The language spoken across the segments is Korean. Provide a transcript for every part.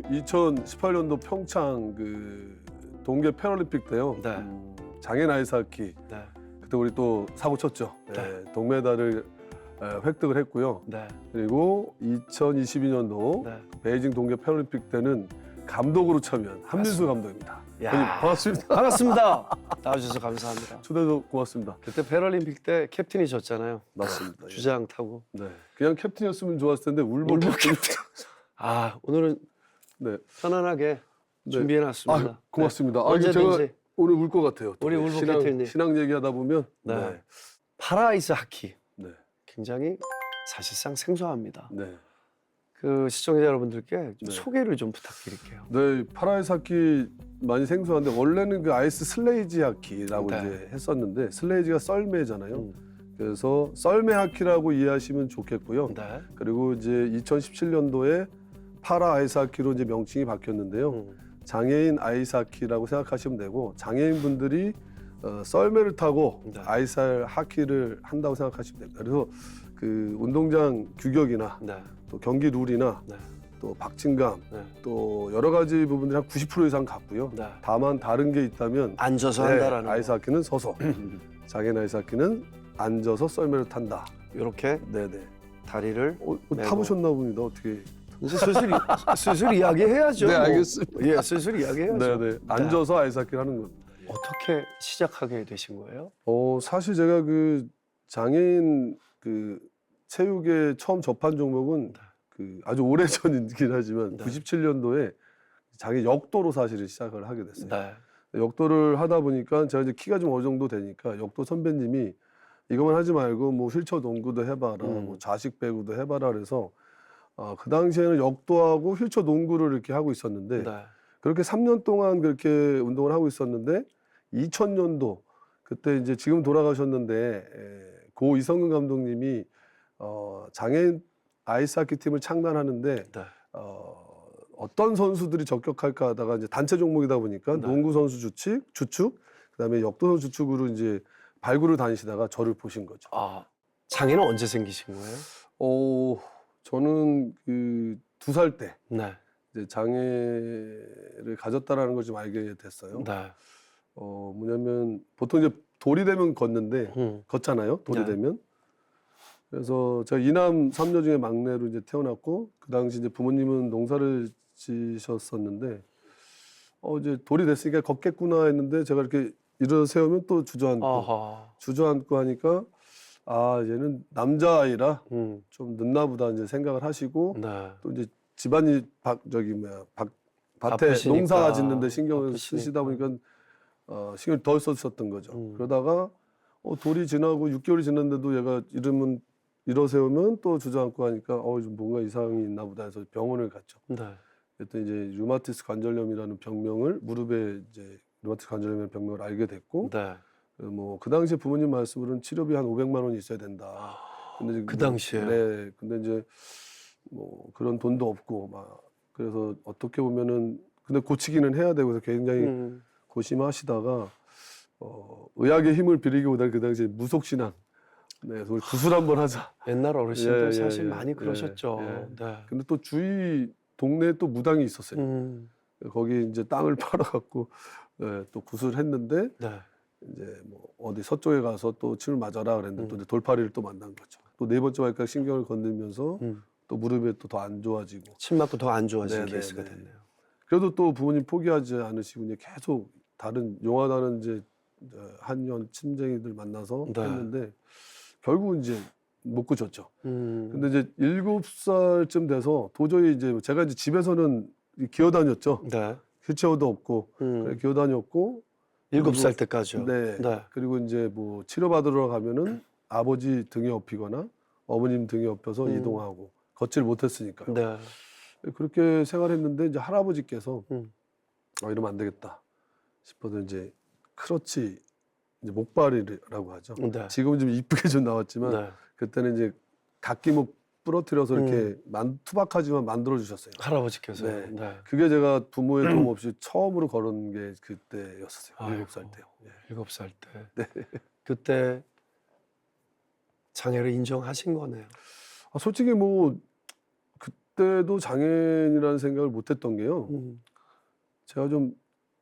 2018년도 평창 그 동계 패럴림픽 때요. 네. 장애인 아이스하키 네. 그때 우리 또 사고 쳤죠. 네. 동메달을 획득을 했고요. 네. 그리고 2022년도 네. 베이징 동계 패럴림픽 때는 감독으로 참여한 한민수 감독입니다. 야. 형님, 반갑습니다. 반갑습니다. 나와주셔서 감사합니다. 초대해서 고맙습니다. 그때 패럴림픽 때 캡틴이셨잖아요. 맞습니다. 예. 주장 타고. 네, 그냥 캡틴이었으면 좋았을 텐데 울보 울보 캡틴. 아, 오늘은 네. 편안하게 네. 준비해놨습니다. 아, 고맙습니다. 네. 아, 이거 제가 언제든지. 오늘 울 것 같아요. 또 우리 울보 캡틴님. 신앙 얘기하다 보면. 네. 네. 파라아이스 하키. 네. 굉장히 사실상 생소합니다. 네. 그 시청자 여러분들께 좀 네. 소개를 좀 부탁드릴게요. 네, 파라아이스 하키 많이 생소한데 원래는 그 아이스 슬레이지 하키라고 네. 이제 했었는데 슬레이지가 썰매잖아요. 그래서 썰매 하키라고 이해하시면 좋겠고요. 네. 그리고 이제 2017년도에 파라 아이스 하키로 이제 명칭이 바뀌었는데요. 장애인 아이스 하키라고 생각하시면 되고 장애인 분들이 썰매를 타고 네. 아이스 하키를 한다고 생각하시면 됩니다. 그래서 그 운동장 규격이나 네. 또 경기 룰이나 네. 또 박진감 네. 또 여러 가지 부분들이 한 90% 이상 같고요. 네. 다만 다른 게 있다면 앉아서 네, 한다라는 아이스 하키는 서서 장애인 아이스 하키는 앉아서 썰매를 탄다. 이렇게 네네. 다리를 메고. 타보셨나 봅니다. 어떻게? 이제 슬슬 이야기해야죠. 네, 뭐. 알겠습니다. 예, 슬슬 이야기해야죠. 네네. 앉아서 아이스 하키를 하는 겁니다. 어떻게 시작하게 되신 거예요? 사실 제가 그 장애인 그 체육에 처음 접한 종목은 그 아주 오래 전이긴 하지만 네. 97년도에 장애 역도로 사실은 시작을 하게 됐어요. 네. 역도를 하다 보니까 제가 이제 키가 좀 어느 정도 되니까 역도 선배님이 이것만 하지 말고 뭐 휠체어 농구도 해봐라, 뭐 좌식 배구도 해봐라 그래서 그 당시에는 역도하고 휠체어 농구를 이렇게 하고 있었는데 네. 그렇게 3년 동안 그렇게 운동을 하고 있었는데 2000년도 그때 이제 지금 돌아가셨는데 고 이성근 감독님이 장애인 아이스하키 팀을 창단하는데 네. 어떤 선수들이 적격할까 하다가 이제 단체 종목이다 보니까 네. 농구 선수 주축, 그다음에 역도 선수 주축으로 이제 발굴을 다니시다가 저를 보신 거죠. 아, 장애는 언제 생기신 거예요? 저는 그 2살 때 네. 이제 장애를 가졌다라는 걸 좀 알게 됐어요. 네. 뭐냐면 보통 이제 돌이 되면 걷는데 걷잖아요. 돌이 네. 되면. 그래서 제가 이남 3녀 중에 막내로 이제 태어났고 그 당시 이제 부모님은 농사를 지셨었는데 이제 돌이 됐으니까 걷겠구나 했는데 제가 이렇게 일어 세우면 또 주저앉고 아하. 주저앉고 하니까 얘는 남자아이라 음. 좀 늦나 보다 이제 생각을 하시고 네. 또 이제 집안이 밭에 바쁘시니까. 농사 짓는데 신경을 바쁘시니까. 쓰시다 보니까 신경을 덜 썼었던 거죠. 그러다가 돌이 지나고 6개월이 지났는데도 얘가 이러면 일어세우면 또 주저앉고 하니까 좀 뭔가 이상이 있나 보다 해서 병원을 갔죠. 네. 그랬더니 이제 류마티스 관절염이라는 병명을 무릎에 이제 류마티스 관절염이라는 병명을 알게 됐고 네. 뭐 그 당시에 부모님 말씀으로는 치료비 한 500만 원이 있어야 된다. 근데 이제 그 당시에? 네. 근데 이제 뭐 그런 돈도 없고 막 그래서 어떻게 보면은 근데 고치기는 해야 되고 그래서 굉장히 고심하시다가 의학의 힘을 빌리기보다는 그 당시에 무속신앙. 네, 그래서 우리 구슬 한번 하자. 옛날 어르신들 예, 사실 예, 많이 예, 그러셨죠. 예. 네. 근데 또 주위 동네에 또 무당이 있었어요. 거기 이제 땅을 팔아갖고 또 구슬했는데 네. 이제 뭐 어디 서쪽에 가서 또 침을 맞아라 그랬는데 또 이제 돌파리를 또 만난 거죠. 또 네 번째 발가락 신경을 건들면서 또 무릎에 또 더 안 좋아지고. 침 맞고 더 안 좋아진 네, 케이스가 네, 네. 됐네요. 그래도 또 부모님 포기하지 않으시고 이제 계속 다른 용하다는 이제 한의원 침쟁이들 만나서 네. 했는데 결국 이제 못 고쳤죠. 음. 근데 이제 7살쯤 돼서 도저히 이제 제가 이제 집에서는 기어 다녔죠. 네. 휠체어도 없고 그래 기어 다녔고 7살 때까지요. 네. 네. 그리고 이제 뭐 치료받으러 가면은 아버지 등에 업히거나 어머님 등에 업혀서 이동하고 걷지를 못했으니까요. 네. 그렇게 생활했는데 이제 할아버지께서 이러면 안 되겠다 싶어서 이제 크러치 이제 목발이라고 하죠. 네. 지금은 좀 이쁘게 좀 나왔지만 네. 그때는 이제 각기목 부러뜨려서 이렇게 투박하지만 만들어 주셨어요. 할아버지께서. 네. 네. 그게 제가 부모의 도움 없이 처음으로 걸은 게 그때였었어요. 아이고. 7살 때요. 예. 7살 때. 네. 그때 장애를 인정하신 거네요. 솔직히 뭐 그때도 장애인이라는 생각을 못했던 게요. 제가 좀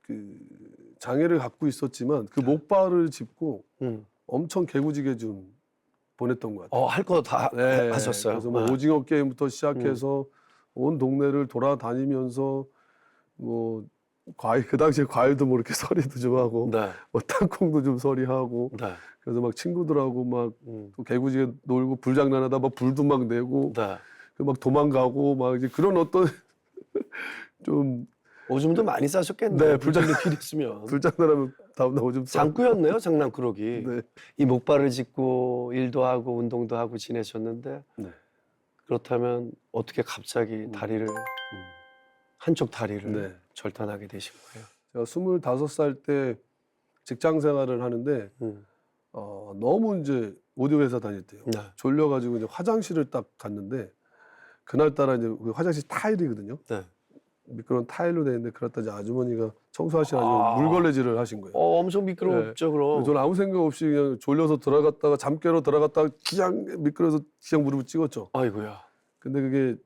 그 장애를 갖고 있었지만 그 목발을 짚고 엄청 개구지게 좀 보냈던 것 같아요. 할 거 다 네, 하셨어요. 그래서 뭐 오징어 게임부터 시작해서 온 동네를 돌아다니면서 뭐 과일 그 당시에 과일도 뭐 이렇게 서리도 좀 하고 네. 뭐 땅콩도 좀 서리하고 네. 그래서 막 친구들하고 막 또 개구지게 놀고 불장난하다 막 불도 막 내고 네. 그 막 도망가고 막 이제 그런 어떤 좀 오줌도 많이 싸셨겠네요. 네, 불장난 필요했으면. 불장난하면 다음날 오줌 싸고. 장꾸였네요, 장난꾸러기. 네. 이 목발을 짚고 일도 하고 운동도 하고 지내셨는데 네. 그렇다면 어떻게 갑자기 다리를 한쪽 다리를 네. 절단하게 되신 거예요? 제가 25살 때 직장 생활을 하는데 너무 이제 오디오 회사 다닐 때요. 네. 졸려가지고 이제 화장실을 딱 갔는데 그날따라 이제 그 화장실 타일이거든요. 네. 미끄러운 타일로 돼 있는데 그랬다 이제 아주머니가 청소하시라고 물걸레질을 하신 거예요. 엄청 미끄럽죠, 그럼. 저는 아무 생각 없이 그냥 졸려서 들어갔다가 잠 깨러 들어갔다가 그냥 미끄러서 그냥 무릎을 찍었죠. 아이고야. 근데 그게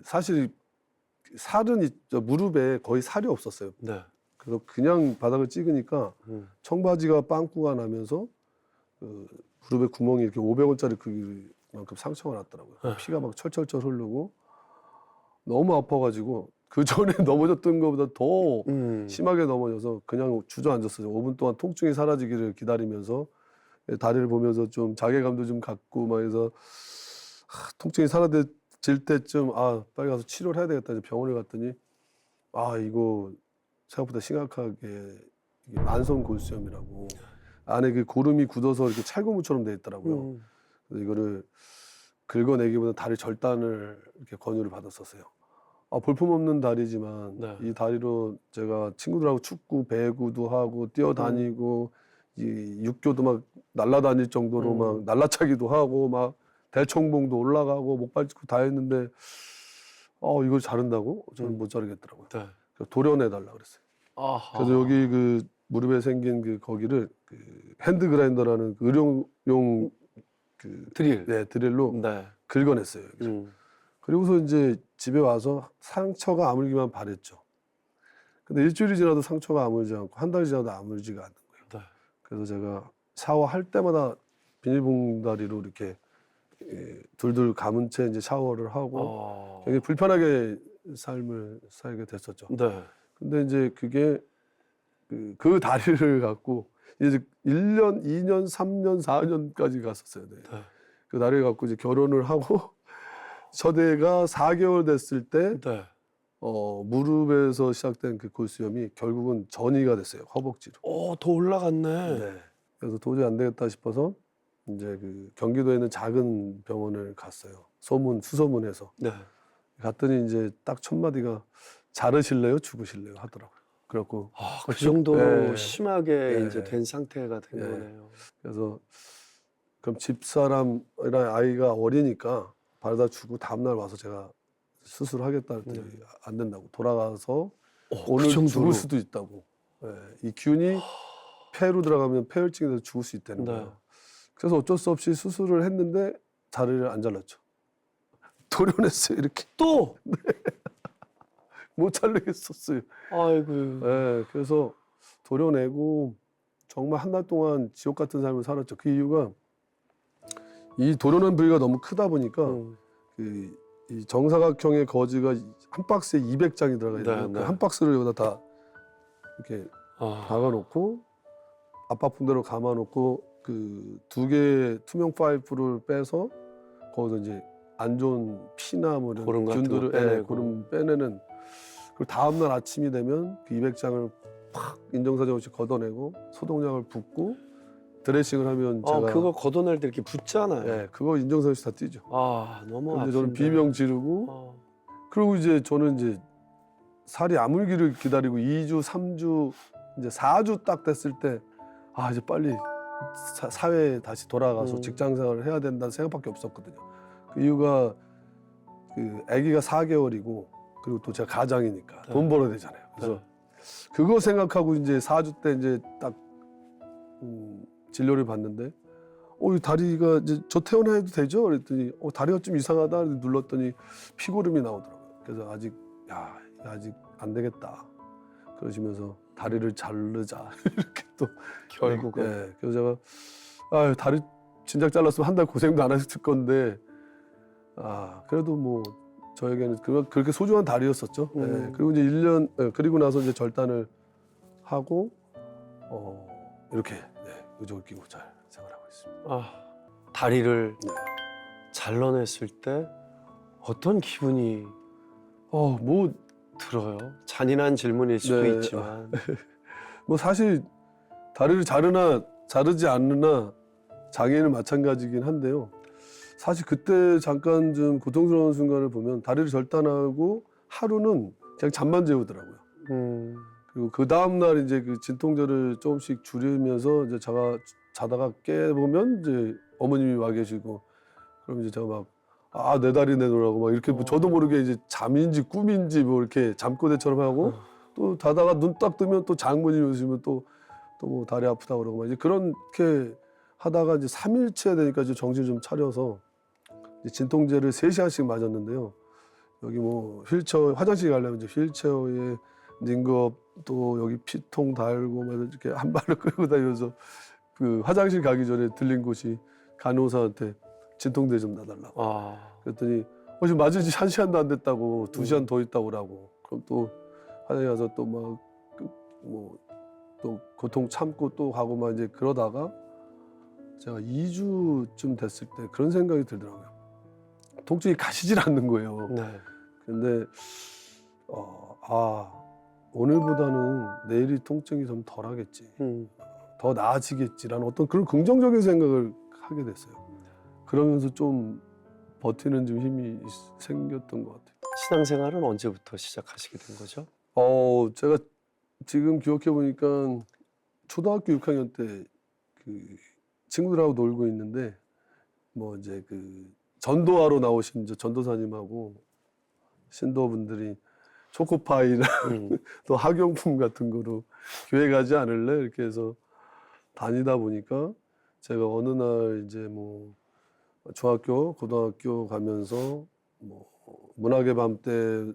사실 살은 무릎에 거의 살이 없었어요. 네. 그래서 그냥 바닥을 찍으니까 청바지가 빵꾸가 나면서 무릎에 구멍이 이렇게 500원짜리 그만큼 상처가 났더라고요. 피가 막 철철철 흐르고 너무 아파가지고 그 전에 넘어졌던 것보다 더 심하게 넘어져서 그냥 주저앉았어요. 5분 동안 통증이 사라지기를 기다리면서 다리를 보면서 좀 자괴감도 좀 갖고 막 해서 통증이 사라질 때쯤 빨리 가서 치료를 해야 되겠다. 이제 병원을 갔더니 이거 생각보다 심각하게 이게 만성 골수염이라고 안에 그 고름이 굳어서 이렇게 찰고무처럼 돼 있더라고요. 그래서 이거를 긁어내기보다 다리 절단을 이렇게 권유를 받았었어요. 볼품없는 다리지만 네. 이 다리로 제가 친구들하고 축구, 배구도 하고 뛰어다니고 이 육교도 막 날아다닐 정도로 막 날라차기도 하고 막 대청봉도 올라가고 목발 짚고 다 했는데 이걸 자른다고? 저는 못 자르겠더라고요. 네. 그래서 도려내달라 그랬어요. 아하. 그래서 여기 그 무릎에 생긴 그 거기를 그 핸드 그라인더라는 그 의료용 그 드릴. 네, 드릴로 네. 긁어냈어요. 그리고서 이제 집에 와서 상처가 아물기만 바랬죠. 근데 일주일이 지나도 상처가 아물지 않고 한 달이 지나도 아물지가 않는 거예요. 네. 그래서 제가 샤워할 때마다 비닐봉다리로 이렇게 둘둘 감은 채 이제 샤워를 하고 되게 불편하게 삶을 살게 됐었죠. 네. 근데 이제 그게 그 다리를 갖고 이제 1년, 2년, 3년, 4년까지 갔었어요. 네. 네. 그 다리를 갖고 이제 결혼을 하고 첫 애가 4개월 됐을 때 네. 무릎에서 시작된 그 골수염이 결국은 전이가 됐어요. 허벅지로. 더 올라갔네. 네. 그래서 도저히 안 되겠다 싶어서 이제 그 경기도에 있는 작은 병원을 갔어요. 수소문해서. 네. 갔더니 이제 딱 첫 마디가 자르실래요? 죽으실래요? 하더라고요. 그래갖고 그 정도로 네. 심하게 네. 이제 된 상태가 된 네. 거네요. 그래서 그럼 집사람이랑 아이가 어리니까 바르다 주고 다음날 와서 제가 수술하겠다 했더니 안 된다고 돌아가서 오늘 정도로? 죽을 수도 있다고. 네. 이 균이 폐로 들어가면 폐혈증이 돼서 죽을 수 있다는 네. 거예요. 그래서 어쩔 수 없이 수술을 했는데 다리를 안 잘랐죠. 도려냈어요. 이렇게 또? 못 자르겠었어요. 아이고. 네, 그래서 도려내고 정말 한 달 동안 지옥 같은 삶을 살았죠. 그 이유가 이 도려낸 부위가 너무 크다 보니까 이 정사각형의 거즈가 한 박스에 200장이 들어가 있는데 네, 네. 한 박스를 여기다 다 이렇게 아. 박아놓고 압박붕대로 감아놓고 그 2개의 투명 파이프를 빼서 거기서 이제 안 좋은 피나 뭐 고름 이런 같은 거 균들을 빼내고. 고름 빼내는. 그리고 다음날 아침이 되면 그 200장을 팍 인정사정 없이 걷어내고 소독약을 붓고 드레싱을 하면 제가 그거 걷어낼 때 이렇게 붙잖아요. 네, 그거 인정사정 없이 다 뛰죠. 너무 근데 아픈데. 저는 비명 지르고 그리고 이제 저는 이제 살이 아물기를 기다리고 2주, 3주, 이제 4주 딱 됐을 때 이제 빨리 사회에 다시 돌아가서 직장 생활을 해야 된다는 생각밖에 없었거든요. 그 이유가 그 아기가 4개월이고 그리고 또 제가 가장이니까 돈 벌어야 되잖아요. 그래서 그거 생각하고 이제 4주 때 이제 딱 진료를 받는데 이 다리가 이제 저 태어나도 되죠? 그랬더니 다리가 좀 이상하다. 눌렀더니 피고름이 나오더라고요. 그래서 아직 안 되겠다. 그러시면서 다리를 자르자 이렇게 또 결국은. 네, 그래서 제가 다리 진작 잘랐으면 한 달 고생도 안 했을 건데 그래도 뭐 저에게는 그렇게 소중한 다리였었죠. 네, 그리고 이제 1년 그리고 나서 이제 절단을 하고 이렇게 의족을 끼고 잘 생활하고 있습니다. 다리를 네. 잘라냈을 때 어떤 기분이 뭐 들어요? 잔인한 질문일 수도 네. 있지만. 뭐 사실 다리를 자르나 자르지 않으나 장애인은 마찬가지긴 한데요. 사실 그때 잠깐 좀 고통스러운 순간을 보면 다리를 절단하고 하루는 그냥 잠만 재우더라고요. 그리고 그 다음 날 이제 그 진통제를 조금씩 줄이면서 이제 자다가 깨보면 이제 어머님이 와 계시고 그럼 이제 제가 막 내 다리 내놓으라고 막 이렇게 뭐 저도 모르게 이제 잠인지 꿈인지 뭐 이렇게 잠꼬대처럼 하고 또 자다가 눈 딱 뜨면 또 장모님이 오시면 또 뭐 다리 아프다 그러고 막 이제 그렇게 하다가 이제 3일째 되니까 이제 정신 좀 차려서 이제 진통제를 3시간씩 맞았는데요. 여기 뭐 휠체어 화장실 가려면 이제 휠체어에 닌거 또 여기 피통 달고 막 이렇게 한 발로 끌고 다니면서 그 화장실 가기 전에 들린 곳이 간호사한테 진통제 좀 놔달라고. 그랬더니 지금 맞은 지 1시간도 안 됐다고 2시간 더 있다고 그러고 그럼 또 화장실 가서 또 막 또 고통 참고 또 가고 막 이제 그러다가 제가 2주쯤 됐을 때 그런 생각이 들더라고요. 통증이 가시질 않는 거예요. 네. 근데 오늘보다는 내일이 통증이 좀 덜하겠지. 더 나아지겠지라는 어떤 그런 긍정적인 생각을 하게 됐어요. 그러면서 좀 버티는 좀 힘이 생겼던 것 같아요. 신앙생활은 언제부터 시작하시게 된 거죠? 제가 지금 기억해 보니까 초등학교 6학년 때 그 친구들하고 놀고 있는데 뭐 이제 그 전도하러 나오신 이제 전도사님하고 신도분들이 초코파이나 또 학용품 같은 거로 교회 가지 않을래? 이렇게 해서 다니다 보니까 제가 어느 날 이제 뭐 중학교, 고등학교 가면서 뭐 문학의 밤 때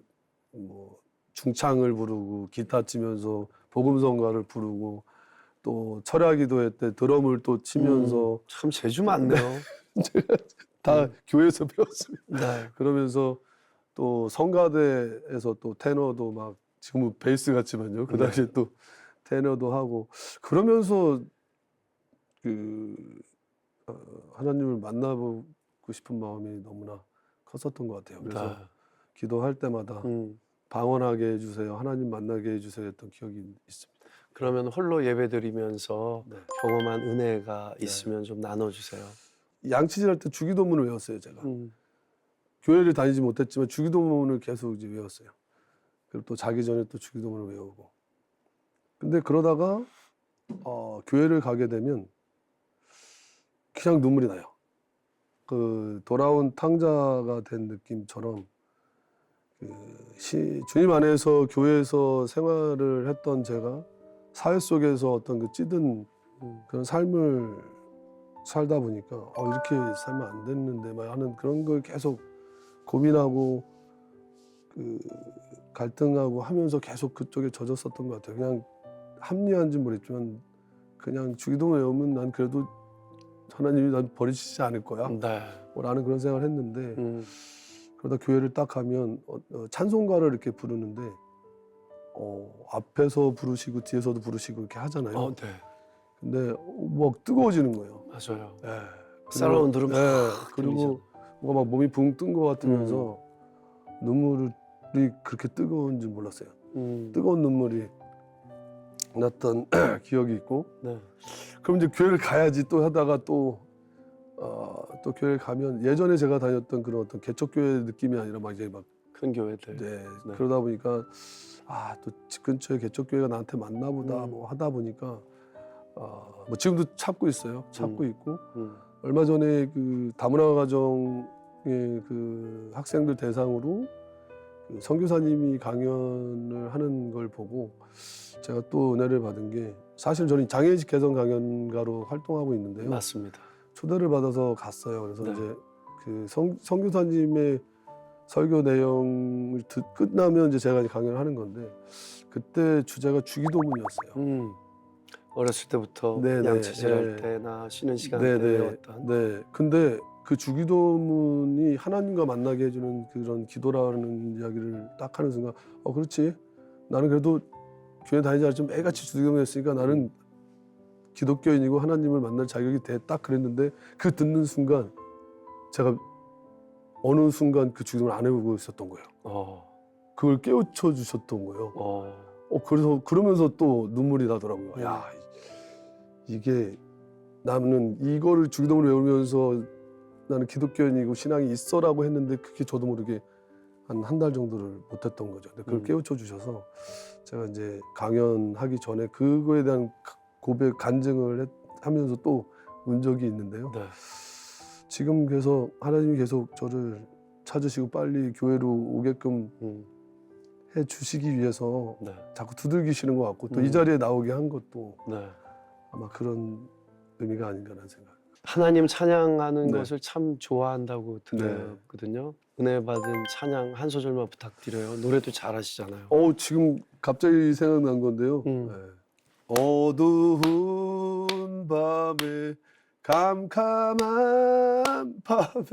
뭐 중창을 부르고 기타 치면서 복음성가를 부르고 또 철야기도회 때 드럼을 또 치면서 참 재주 많네요. 다 교회에서 배웠습니다. 네. 그러면서 또 성가대에서 또 테너도 막 지금은 베이스 같지만요. 그 당시에 또 테너도 하고 그러면서 하나님을 만나보고 싶은 마음이 너무나 컸었던 것 같아요. 그래서 기도할 때마다 방언하게 해주세요. 하나님 만나게 해주세요 했던 기억이 있습니다. 그러면 홀로 예배드리면서 경험한 은혜가 있으면 좀 나눠주세요. 양치질 할 때 주기도문을 외웠어요. 제가. 교회를 다니지 못했지만 주기도문을 계속 이제 외웠어요. 그리고 또 자기 전에 또 주기도문을 외우고. 근데 그러다가 교회를 가게 되면 그냥 눈물이 나요. 그 돌아온 탕자가 된 느낌처럼 주님 안에서 교회에서 생활을 했던 제가 사회 속에서 어떤 그 찌든 그런 삶을 살다 보니까 이렇게 살면 안 됐는데 막 하는 그런 걸 계속 고민하고 갈등하고 하면서 계속 그쪽에 젖었었던 것 같아요. 그냥 합리화인지 모르겠지만 그냥 주기도문 외우면 난 그래도 하나님이 난 버리시지 않을 거야. 라는 그런 생각을 했는데 그러다 교회를 딱 가면 찬송가를 이렇게 부르는데 앞에서 부르시고 뒤에서도 부르시고 이렇게 하잖아요. 근데 막 뜨거워지는 거예요. 맞아요. 네. 사라운드로 막 그리고 뭔가 막 몸이 붕 뜬 것 같으면서 눈물이 그렇게 뜨거운지 몰랐어요. 뜨거운 눈물이 났던 기억이 있고 그럼 이제 교회를 가야지 또 하다가 또 교회를 가면 예전에 제가 다녔던 그런 어떤 개척교회 느낌이 아니라 막 이제 막 큰 교회들. 그러다 보니까 또 집 근처에 개척교회가 나한테 맞나 보다 뭐 하다 보니까 뭐 지금도 찾고 있어요. 찾고 있고 얼마 전에 그 다문화 가정의 그 학생들 대상으로 그 선교사님이 강연을 하는 걸 보고 제가 또 은혜를 받은 게 사실 저는 장애인식 개선 강연가로 활동하고 있는데요. 맞습니다. 초대를 받아서 갔어요. 그래서 네. 이제 그 선교사님의 설교 내용을 끝나면 이제 제가 이제 강연을 하는 건데 그때 주제가 주기도문이었어요. 어렸을 때부터 네네, 양치질할 네. 때나 쉬는 시간 때 네네. 외웠던. 네. 근데 그 주기도문이 하나님과 만나게 해주는 그런 기도라는 이야기를 딱 하는 순간, 그렇지. 나는 그래도 교회 다니지 않았지만 매일같이 주기도문했으니까 나는 기독교인이고 하나님을 만날 자격이 돼. 딱 그랬는데 그 듣는 순간 제가 어느 순간 그 주기도문을 안 해보고 있었던 거예요. 그걸 깨우쳐 주셨던 거예요. 그래서 그러면서 또 눈물이 나더라고요. 야, 이게 나는 이거를 주기도문을 외우면서 나는 기독교인이고 신앙이 있어라고 했는데 그게 저도 모르게 한 달 정도를 못했던 거죠. 근데 그걸 깨우쳐 주셔서 제가 이제 강연하기 전에 그거에 대한 고백 간증을 하면서 또 운 적이 있는데요. 네. 지금 그래서 하나님이 계속 저를 찾으시고 빨리 교회로 오게끔 해 주시기 위해서 네. 자꾸 두들기시는 것 같고 또 이 자리에 나오게 한 것도 네. 아마 그런 의미가 아닌가라는 생각. 하나님 찬양하는 네. 것을 참 좋아한다고 들었거든요. 은혜 받은 찬양 한 소절만 부탁드려요. 노래도 잘하시잖아요. 지금 갑자기 생각난 건데요. 네. 어두운 밤에 깜깜한 밤에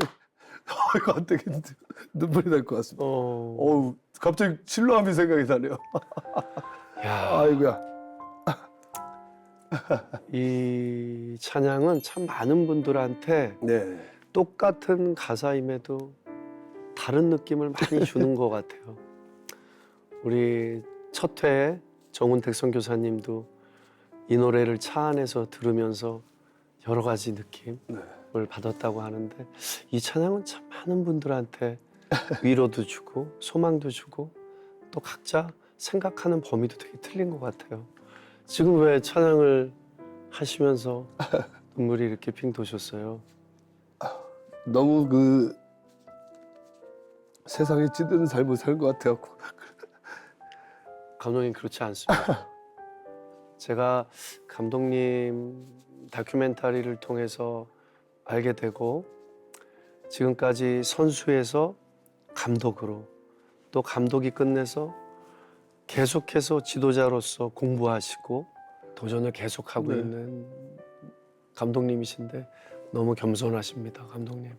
이거 안 되겠는데 눈물이 날 것 같습니다. 갑자기 실로암이 생각이 나네요. 야, 아이고야. 이 찬양은 참 많은 분들한테 네. 똑같은 가사임에도 다른 느낌을 많이 주는 것 같아요. 우리 첫 회에 정운택 선교사님도 이 노래를 차 안에서 들으면서 여러 가지 느낌을 받았다고 하는데 이 찬양은 참 많은 분들한테 위로도 주고 소망도 주고 또 각자 생각하는 범위도 되게 틀린 것 같아요. 지금 왜 찬양을 하시면서 눈물이 이렇게 핑 도셨어요? 너무 그 세상에 찌드는 삶을 산 것 같아요. 감독님 그렇지 않습니다. 제가 감독님 다큐멘터리를 통해서 알게 되고 지금까지 선수에서 감독으로 또 감독이 끝내서 계속해서 지도자로서 공부하시고 도전을 계속하고 있는 감독님이신데 너무 겸손하십니다, 감독님.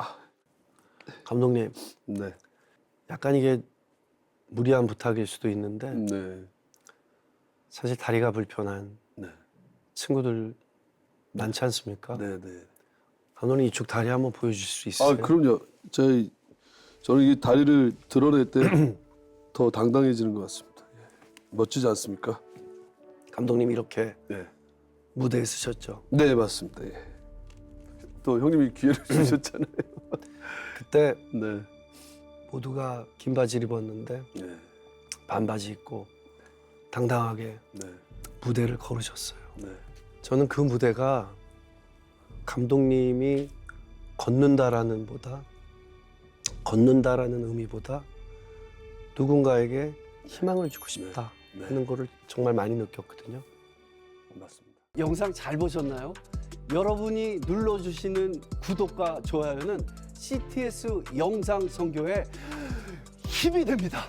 감독님, 네. 약간 이게 무리한 부탁일 수도 있는데 네. 사실 다리가 불편한 네. 친구들 많지 않습니까? 네. 네. 감독님 이쪽 다리 한번 보여주실 수 있으세요? 그럼요. 저는 이 다리를 드러낼 때 더 당당해지는 것 같습니다. 멋지지 않습니까? 감독님 이렇게 네. 무대에 서셨죠? 네, 맞습니다. 예. 또 형님이 기회를 주셨잖아요. 그때 네. 모두가 긴 바지를 입었는데 네. 반바지 입고 당당하게 네. 무대를 걸으셨어요. 네. 저는 그 무대가 감독님이 걷는다라는 의미보다 누군가에게 희망을 주고 싶다 네. 하는 거를 정말 많이 느꼈거든요. 맞습니다. 영상 잘 보셨나요? 여러분이 눌러주시는 구독과 좋아요는 CTS 영상 선교에 힘이 됩니다.